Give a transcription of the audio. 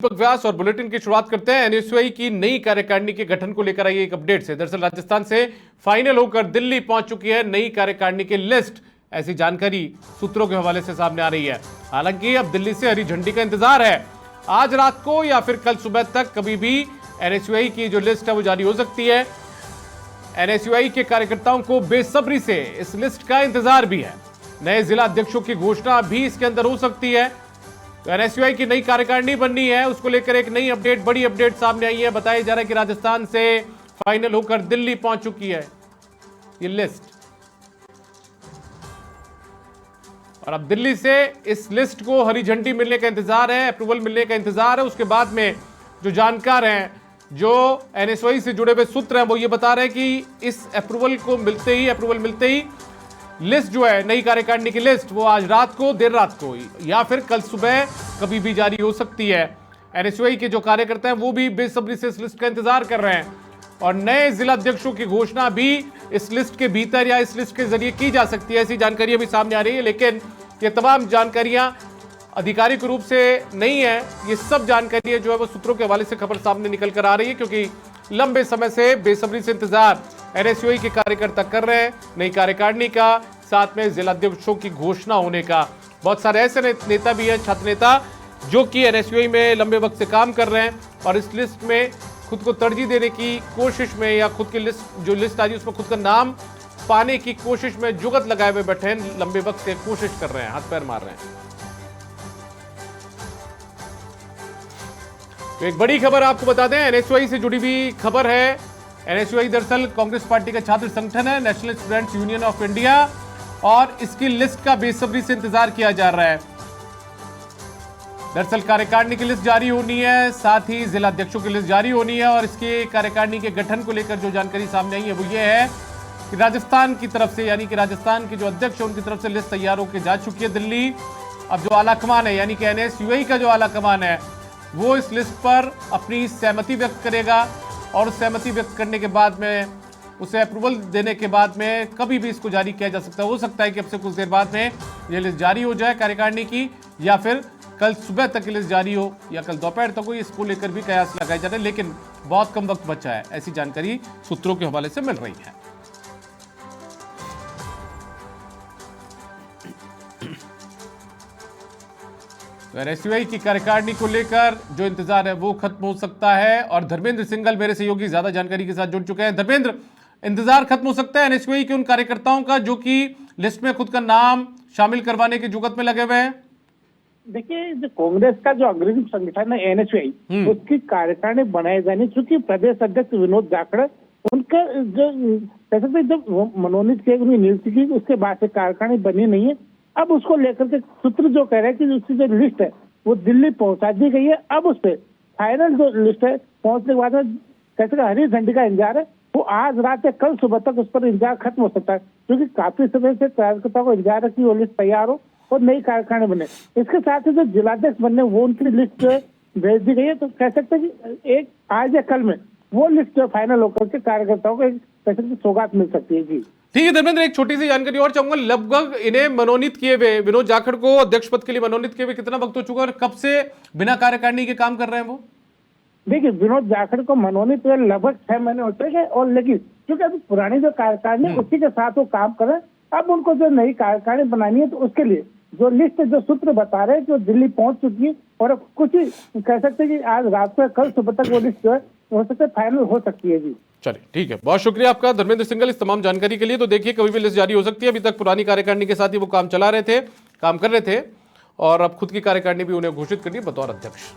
दीपक व्यास और बुलेटिन की शुरुआत करते हैं एनएसयूआई की नई कार्यकारिणी के गठन को लेकर आई एक अपडेट से। दरअसल राजस्थान से फाइनल होकर दिल्ली पहुंच चुकी है नई कार्यकारिणी की लिस्ट, ऐसी जानकारी सूत्रों के हवाले से सामने आ रही है। हालांकि अब दिल्ली से हरी झंडी का इंतजार है। आज रात को या फिर कल सुबह तक कभी भी एनएसयूआई की जो लिस्ट है वो जारी हो सकती है। एनएसयूआई के कार्यकर्ताओं को बेसब्री से इस लिस्ट का इंतजार भी है। नए जिला अध्यक्षों की घोषणा भी इसके अंदर हो सकती है। तो एनएसयूआई की नई कार्यकारिणी बननी है, उसको लेकर एक नई अपडेट, बड़ी अपडेट सामने आई है। बताया जा रहा है कि राजस्थान से फाइनल होकर दिल्ली पहुंच चुकी है ये लिस्ट, और अब दिल्ली से इस लिस्ट को हरी झंडी मिलने का इंतजार है, अप्रूवल मिलने का इंतजार है। उसके बाद में जो जानकार हैं, जो एनएसयूआई से जुड़े हुए सूत्र हैं, वो ये बता रहे हैं कि इस अप्रूवल मिलते ही लिस्ट जो है नई कार्यकारिणी की लिस्ट, वो आज रात को, देर रात को या फिर कल सुबह कभी भी जारी हो सकती है। एनएसयूआई के जो कार्यकर्ता हैं वो भी बेसब्री से इस लिस्ट का इंतजार कर रहे हैं, और नए जिला अध्यक्षों की घोषणा भी इस लिस्ट के भीतर या इस लिस्ट के जरिए की जा सकती है, ऐसी जानकारी अभी सामने आ रही है। लेकिन ये तमाम जानकारियां आधिकारिक रूप से नहीं है, ये सब जानकारियां जो है वो सूत्रों के हवाले से खबर सामने निकल कर आ रही है, क्योंकि लंबे समय से बेसब्री से इंतजार एनएसयूआई के कार्यकर्ता कर रहे हैं नई कार्यकारिणी का, साथ में जिला अध्यक्षों की घोषणा होने का। बहुत सारे ऐसे नेता भी हैं, छात्र नेता, जो कि एनएसयूआई में लंबे वक्त से काम कर रहे हैं और इस लिस्ट में खुद को तरजीह देने की कोशिश में, या खुद की लिस्ट जो लिस्ट आई उसमें खुद का नाम पाने की कोशिश में जुगत लगाए हुए बैठे हैं, लंबे वक्त से कोशिश कर रहे हैं, हाथ पैर मार रहे हैं। तो एक बड़ी खबर आपको बता दें, एनएसयूआई से जुड़ी हुई खबर है। एनएसयूआई दरअसल कांग्रेस पार्टी का छात्र संगठन है, national students union of India, और इसकी लिस्ट का बेसब्री से इंतजार किया जा रहा है। दरअसल कार्यकारिणी की लिस्ट जारी होनी है, साथ ही जिला अध्यक्षों की लिस्ट जारी होनी है, और इसके कार्यकारिणी के गठन को लेकर जो जानकारी सामने आई है वो ये है कि राजस्थान की तरफ से, यानी कि राजस्थान के जो अध्यक्ष है उनकी तरफ से लिस्ट तैयार होकर जा चुकी है दिल्ली। अब जो आलाकमान है, यानी कि एनएसयूआई का जो आलाकमान है, वो इस लिस्ट पर अपनी सहमति व्यक्त करेगा, और सहमति व्यक्त करने के बाद में उसे अप्रूवल देने के बाद में कभी भी इसको जारी किया जा सकता है। हो सकता है कि अब से कुछ देर बाद में ये लिस्ट जारी हो जाए कार्यकारिणी की, या फिर कल सुबह तक की लिस्ट जारी हो, या कल दोपहर तक हो। इसको लेकर भी कयास लगाए जा रहे हैं, लेकिन बहुत कम वक्त बचा है, ऐसी जानकारी सूत्रों के हवाले से मिल रही है। तो एनएसयूआई की कार्यकारिणी को लेकर जो इंतजार है वो खत्म हो सकता है, और धर्मेंद्र सिंघल मेरे सहयोगी ज्यादा जानकारी के साथ जुड़ चुके हैं। धर्मेंद्र, इंतजार खत्म हो सकता है एनएसयूआई के उन कार्यकर्ताओं का जो कि लिस्ट में खुद का नाम शामिल करवाने की जुगत में लगे हुए हैं? देखिए, जो कांग्रेस का जो अग्रणी संगठन है एनएसयूआई, उसकी कार्यकारिणी बनाए जाने, चूंकि प्रदेश अध्यक्ष विनोद जाखड़ उनका जो जब मनोनीत किए, उनकी नियुक्ति की, उसके बाद से कार्यकारिणी बनी नहीं है। अब उसको लेकर के सूत्र जो कह रहे हैं कि उसकी जो लिस्ट है वो दिल्ली पहुंचा दी गई है। अब उस पर फाइनल जो लिस्ट है पहुंचने के बाद में कैसे हरी झंडी का इंतजार है, वो आज रात या कल सुबह तक उस पर इंतजार खत्म हो सकता है, क्योंकि काफी समय से कार्यकर्ताओं को इंतजार है कि वो लिस्ट तैयार हो और नई कार्यकारिणी बने। इसके साथ ही जो जिलाध्यक्ष बनने वो उनकी लिस्ट भेज दी गई है। तो कह सकते हैं कि एक आज या कल में वो लिस्ट फाइनल होकर के कार्यकर्ताओं को सौगात मिल सकती है। जी ठीक है धर्मेंद्र, एक छोटी सी जानकारी और चाहूंगा, लगभग इन्हें मनोनीत किए हुए, विनोद जाखड़ को अध्यक्ष पद के लिए मनोनीत किए हुए कितना वक्त हो चुका है, और कब से बिना कार्यकारिणी के काम कर रहे हैं वो? देखिए, विनोद जाखड़ को मनोनीत हुए लगभग 6 महीने हो चुके हैं, और लेकिन क्योंकि अभी पुरानी जो कार्यकारिणी उसी के साथ वो काम कर रहे हैं, अब उनको जो नई कार्यकारिणी बनानी है, तो उसके लिए जो लिस्ट जो सूत्र बता रहे हैं कि वो दिल्ली पहुंच चुकी है, और कुछ ही कह सकते हैं कि आज रात को कल सुबह तक वो लिस्ट जो है हो सकता है फाइनल हो सकती है। जी चलिए ठीक है, बहुत शुक्रिया आपका धर्मेंद्र सिंघल इस तमाम जानकारी के लिए। तो देखिए, कभी भी लिस्ट जारी हो सकती है। अभी तक पुरानी कार्यकारिणी के साथ ही वो काम कर रहे थे, और अब खुद की कार्यकारिणी भी उन्हें घोषित करनी है बतौर अध्यक्ष।